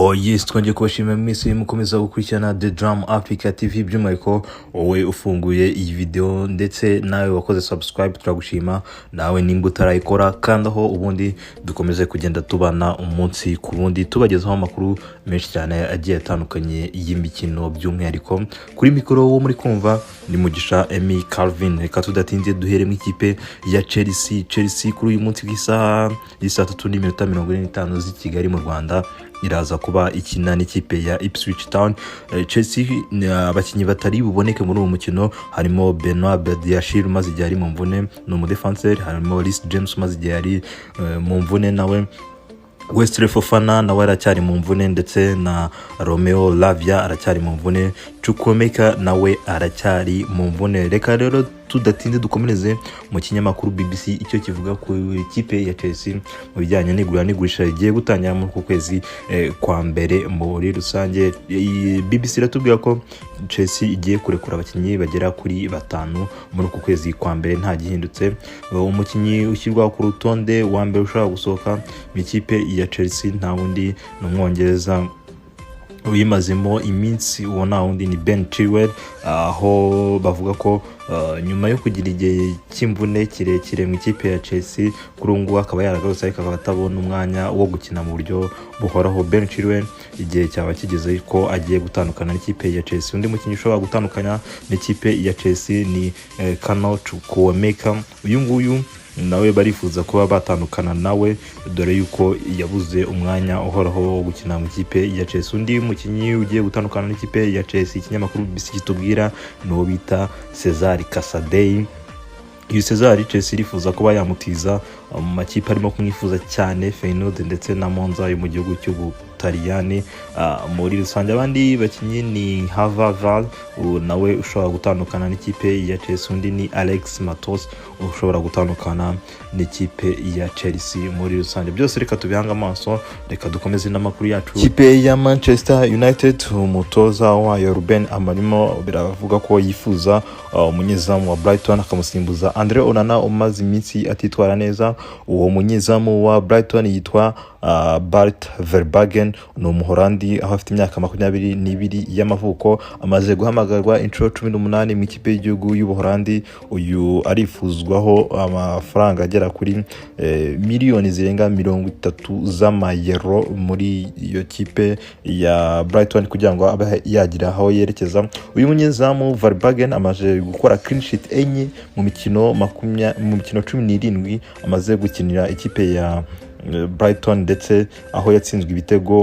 Oh yes, twongeye kubashimira mwese mukomeza gukurikirana The Drum Africa TV, by'umwihariko wowe ufunguye iyi video ndetse nawe wakoze subscribe turagushima. Nawe nimba utarayikora kandaho ubundi dukomeze kugenda tubana umunsi ku wundi tubagezaho amakuru menshi cyane agiye atandukanye y'imikino, by'umwihariko kuri mikoro wo muri kumva ni Mugisha Emmy Calvin. Reka tudatinze duhere mu ikipe ya Chelsea kuri uyu munsi w'isaha 3:45 z'i Kigali mu Rwanda iraza kuba ikina n'ikipe ya Ipswich Town. Chelsea abakinnyi batari buboneke muri uwo mukino harimo Benoit Badiashile umaze igihe ari mu mvune, ni umudefenseur. Harimo Reece James umaze igihe ari mu mvune nawe, Wesley Fofana nawe aracyari mu mvune, ndetse na Romeo Lavia aracyari mu mvune, Chukwuemeka nawe aracyari mu mvune. Reka rero tudatinze dukomereze mu kinyamakuru BBC icyo kivuga ku ikipe ya Chelsea mu bijyanye n'igura n'igurisha rigiye gutangira muri ku kwezi kwa mbere. Muri rusange BBC iratubwira ko Chelsea igiye kurekura abakinnyi bagera kuri 5 muri ku kwezi kwa mbere nta gihindutse. Umukinnyi ushyirwa ku rutonde wa mbere ushaka gusohoka mu ikipe ya Chelsea nta wundi n'umwongereza uyimazemo iminsi, uwo nta wundi ni Ben Chilwell, aho bavuga ko nyuma yo kugira igihe cy'imvune kirekire mu ikipe ya Chelsea kuri ubu akaba yaragarutse ariko akaba atabona umwanya wo gukina mu buryo buhoraho. Ben Chilwell igihe cyaba kigeze ko agiye gutandukana n'ikipe ya Chelsea. Undi mukinnyi ushobora gutandukana n'ikipe ya Chelsea ni Chukwuemeka. Uyu nguyu nawe barifuza kuba batandukana nawe dore yuko yabuze umwanya uhoraho wo gukina mu ikipe ya Chelsea. Undi mukinnyi ugiye gutandukana n'ikipe ya Chelsea ikinyamakuru BBC kitubwira no bita Cesar Casadei. Uyu Cesar Chelsea irifuza kuba yamutiza mu makipe arimo kumwifuza cyane, Feyenoord ndetse na Monza yo mu gihugu cy'Ubutaliyani. Muri rusange abandi bakinnyi ni Havertz nawe ushobora gutandukana n'ikipe ya Chelsea. Undi ni Alex Matos ushobora gutandukana n'ikipe ya Chelsea. Muri rusange byose reka tubihanga amaso, reka dukomeze n'amakuru yacu. Ikipe ya Manchester United umutoza wayo Ruben Amorim biravuga ko yifuza umunyezamu wa Brighton akamusimbuza Andre Onana umaze iminsi atitwara neza. Uwo munyezamu wa Brighton yitwa Bart Verbruggen, ni umuholandi aho afite imyaka 22 y'amavuko, amaze guhamagarwa inshuro 18 mu ikipe y'igihugu y'Ubuholandi. Uyu arifuzwaho amafaranga agera kuri miliyoni zirenga 30 z'amayero muri iyo kipe ya Brighton kugira ngo abe yagira aho yerekeza. Uyu munyezamu Verbruggen amaze gukora clean sheet enye mu mikino 17 amaze gukinira ikipe ya Brighton, ndetse aho yatsinzwe ibitego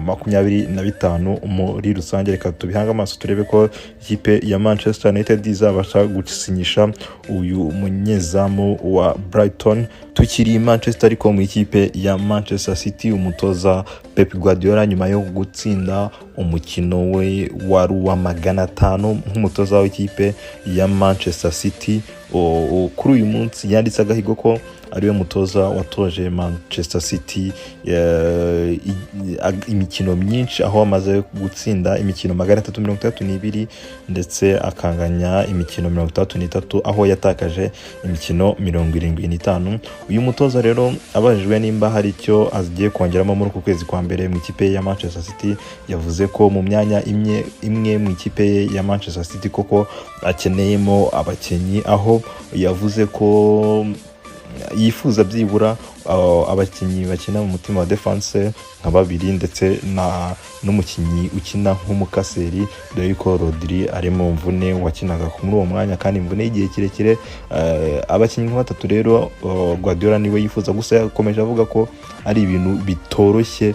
25 muri rusange. Reka tubihanga amaso turebe ko ikipe ya Manchester United izabasha gusinyisha uyu munyezamu wa Brighton. Tukiri Manchester ariko mu ikipe ya Manchester City umutoza Pep Guardiola nyuma yo gutsinda umukino we wari wa 500 nk'umutoza w'ikipe ya Manchester City kuri uyu munsi yanditse agahigo ko ariwe mutoza watoje Manchester City imikino myinshi, aho amaze gutsinda imikino 332 ndetse akanganya imikino 33, aho yatakaje imikino 75. Uyu mutoza rero abajijwe nimba hari icyo agiye kongeramo muri uku kwezi kwa mbere mu ikipe ya Manchester City, yavuze ko mu myanya imwe mu ikipe ya Manchester City koko akeneyemo abakinnyi, aho yavuze ko yifuza byibura abakinnyi bakina mu mutima wa defense nka 2 ndetse n'umukinnyi ukina nk'umukaseri, dore yuko Rodri ari mu mvune wakinaga muri uwo mwanya kandi imvune y'igihe kirekire. Abakinnyi 3 rero Guardiola niwe yifuza, gusa yakomeje avuga ko ari ibintu bitoroshye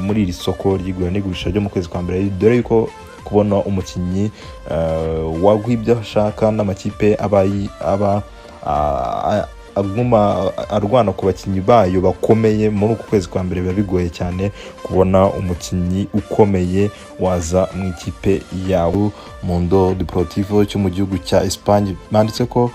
muri iri soko ry'igura n'igurisha ryo mu kwezi kwa mbere, dore yuko kubona umukinnyi waguha ibyo ashaka n'amakipe aba aguma arwana ku bakinnyi bayo bakomeye muri uku kwezi kwa mbere biba bigoye cyane kubona umukinnyi ukomeye waza mu ikipe yawe. Mundo Deportivo cyo mu gihugu cya Espagne banditse ko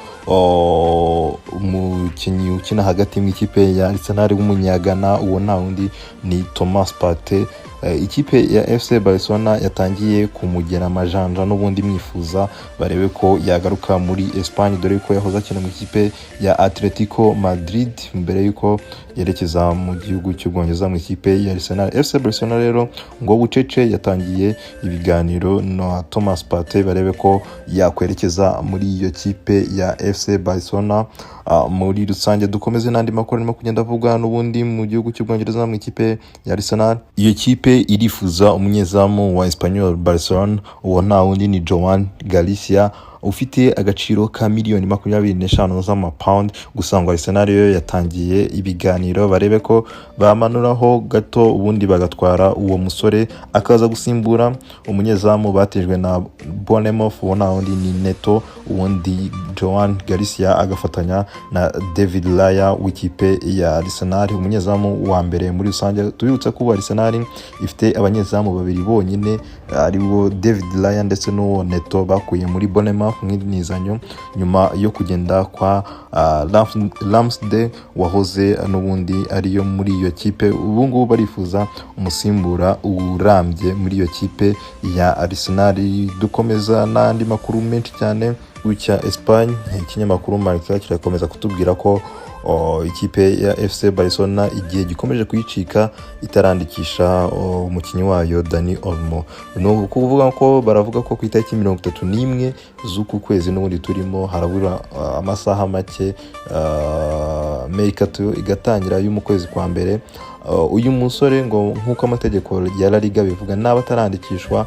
umukinnyi ukina hagati mu ikipe ya Arsenal w'umunyagana uwo nta wundi ni Thomas Partey. ikipe ya FC Barcelona yatangiye kumugera amajanja n'ubundi mwifuza barebe ko yagaruka muri Espagne, dore ko yahoze akina mu ikipe ya Atletico Madrid mbere yuko yerekeza mu gihugu cy'Ubwongereza mu ikipe ya Arsenal. FC Barcelona rero ngo bucece yatangiye ibiganiro na Thomas Partey barebe ko yakwerekeza muri iyo kipe ya FC Barcelona. Muri rusange dukomeze n'andi makuru arimo kugenda avuga n'ubundi mu gihugu cy'Ubwongereza mu ikipe ya Arsenal. Iyo kipe irifuza umunyezamu wa Espanyol Barcelona, uwo nta wundi ni Joan Garcia, ufite agaciro ka miliyoni 25 z'amapound. Gusa ngo Arsenal yo yatangiye ibiganiro barebe ko bamanuraho gato ubundi bagatwara uwo musore akaza gusimbura umunyezamu batejwe na Bournemouth, uwo nta wundi ni Neto, ubundi Joan Garcia agafatanya na David Raya w'ikipe ya Arsenal, umunyezamu wa mbere muri rusange. Tubibutsa ko Arsenal ifite abanyezamu babiri bonyine aribo David Raya ndetse n'uwo Neto bakuye muri Bournemouth mw'inizanyo nyuma yo kugenda kwa Ramsdale wahoze n'ubundi ariyo muri iyo kipe. Ubu ngubu barifuza umusimbura urambye muri iyo kipe ya Arsenal. Dukomeza n'andi makuru menshi cyane cya Espagne. Ikinyamakuru Marca kirakomeza kutubwira ko ikipe ya FC Barcelona igihe gikomeje kuyicika itarandikisha umukinnyi wayo Dani Olmo. No kuvuga ko baravuga ko ku itariki 31 z'uku kwezi n'ubundi turimo harabura amasaha make Mercato igatangira y'umu kwezi kwa mbere. Uyu musore ngo nkuko amategeko ya La Liga bivuga naba tarandikishwa,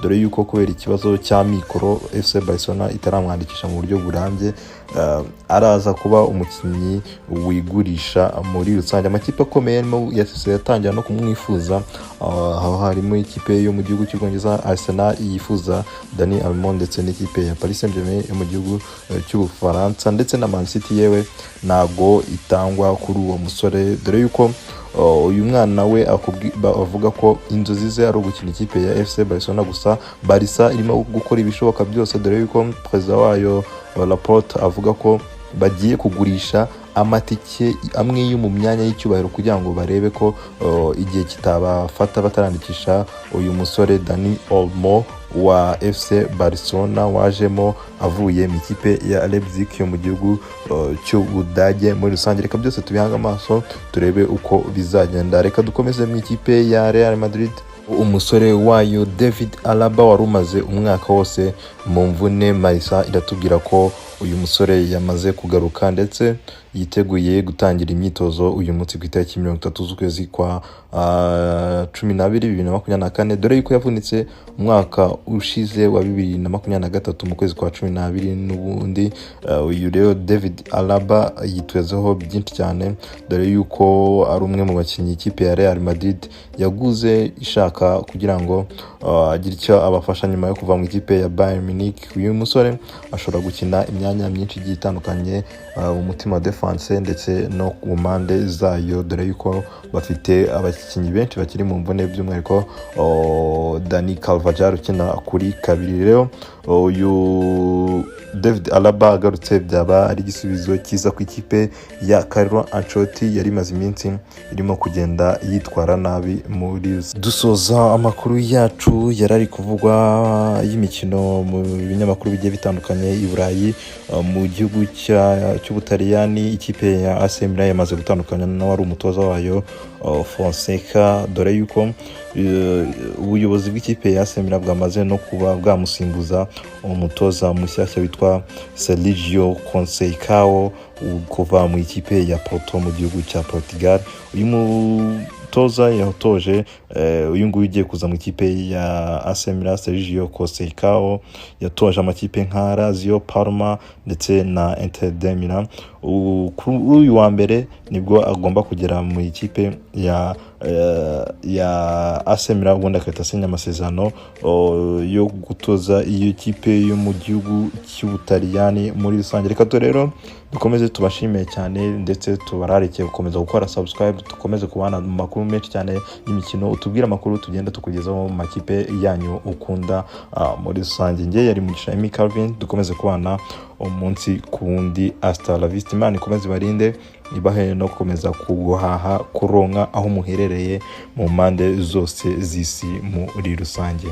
dore yuko kubera ikibazo cya mikoro FC Barcelona itaramwandikisha mu buryo burambye, araza kuba umukinnyi wigurisha muri rusange. Amakipe akomeye yatangira no kumwifuza, aho harimo ikipe yo mu gihugu cy'Ubwongereza Arsenal yifuza Dani Olmo, ndetse n'ikipe ya Paris Saint-Germain yo mu gihugu cy'Ubufaransa, ndetse na Man City yewe nago itangwa kuri uwo musore, dore yuko uyu mwana we avuga ko inzozi ze ari ugukina ikipe ya FC Barcelona. Gusa Barca irimo gukora ibishoboka byose, dore yuko perezida wayo Laporte avuga ko bagiye kugurisha amatike amwe yo mu myanya y'icyubahiro kugira ngo barebe ko igihe kitabafata batarandikisha uyu musore Dani Olmo wa FC Barcelona wajemo avuye mu ikipe ya Leipzig yo mu gihugu cy'Ubudage. Muri rusange reka byose tubihanga amaso turebe uko bizagenda. Reka dukomeze mu ikipe ya Real Madrid. Umusore wayo David Alaba wari umaze umwaka wose mu mvune, Marca iratubwira ko uyu musore yamaze kugaruka ndetse yiteguye gutangira imyitozo uyu munsi ku itariki 30 z'ukwezi kwa 12 2024, dore yuko yavunitse umwaka ushize wa 2023 mu kwezi kwa 12 n'ubundi. Uyu rero David Alaba yitwezeho byinshi cyane, dore yuko ari umwe mu bakinnyi ikipe ya Real Madrid yaguze ishaka kugira ngo agire icyo abafasha nyuma yo kuva mu ikipe ya Bayern Munich. Uyu musore ashobora gukina imyanya myinshi igiye itandukanye, umutima wa defense ndetse no ku mpande zayo, dore yuko bafite abakinnyi benshi bakiri mu mvune, by'umwihariko Dani Carvajal ukina kuri kabiri. Rero uyu David Alaba agarutse byaba ari igisubizo cyiza ku ikipe ya Carlo Ancelotti yari maze iminsi irimo kugenda yitwara nabi. Muri dusoza amakuru yacu yarari kuvugwa y'imikino mu binyamakuru bigiye bitandukanye i Burayi. Mu gihugu cy'Ubutaliyani ikipe ya AC Milan yamaze gutandukana na wari umutoza wayo Fonseca, dore yuko ubuyobozi bw'ikipe ya AC Milan bwamaze no kuba bwamusimbuza umutoza mushyashya witwa Sergio Conceição kuva mu ikipe ya Porto mu gihugu cya Portugal. Uyu mutoza yatoje uyu nguyu ugiye kuza mu ikipe ya AC Milan, Sergio Conceição yatoje amakipe nka Lazio, Parma ndetse na Inter de Milan. Kuri uyu wa mbere nibwo agomba kugera mu ikipe ya AC Milan, ubundi akahita asinya amasezerano yo gutoza iyo kipe yo mu gihugu cy'Ubutaliyani muri rusange. Reka rero dukomeze tubashimiye cyane ndetse tubararike gukomeza gukora subscribe, dukomeze kubana mu makuru menshi cyane y'imikino, utubwira amakuru tugenda tukugezaho mu makipe yanyu ukunda muri rusange. Nge yari Mugisha Emmy Calvin, dukomeze kubana umunsi ku wundi. Hasta la vista, Imana ikomeze barinde, ibahe no gukomeza kuguhaha kuronka aho muherereye mu mpande zose z'isi muri rusange.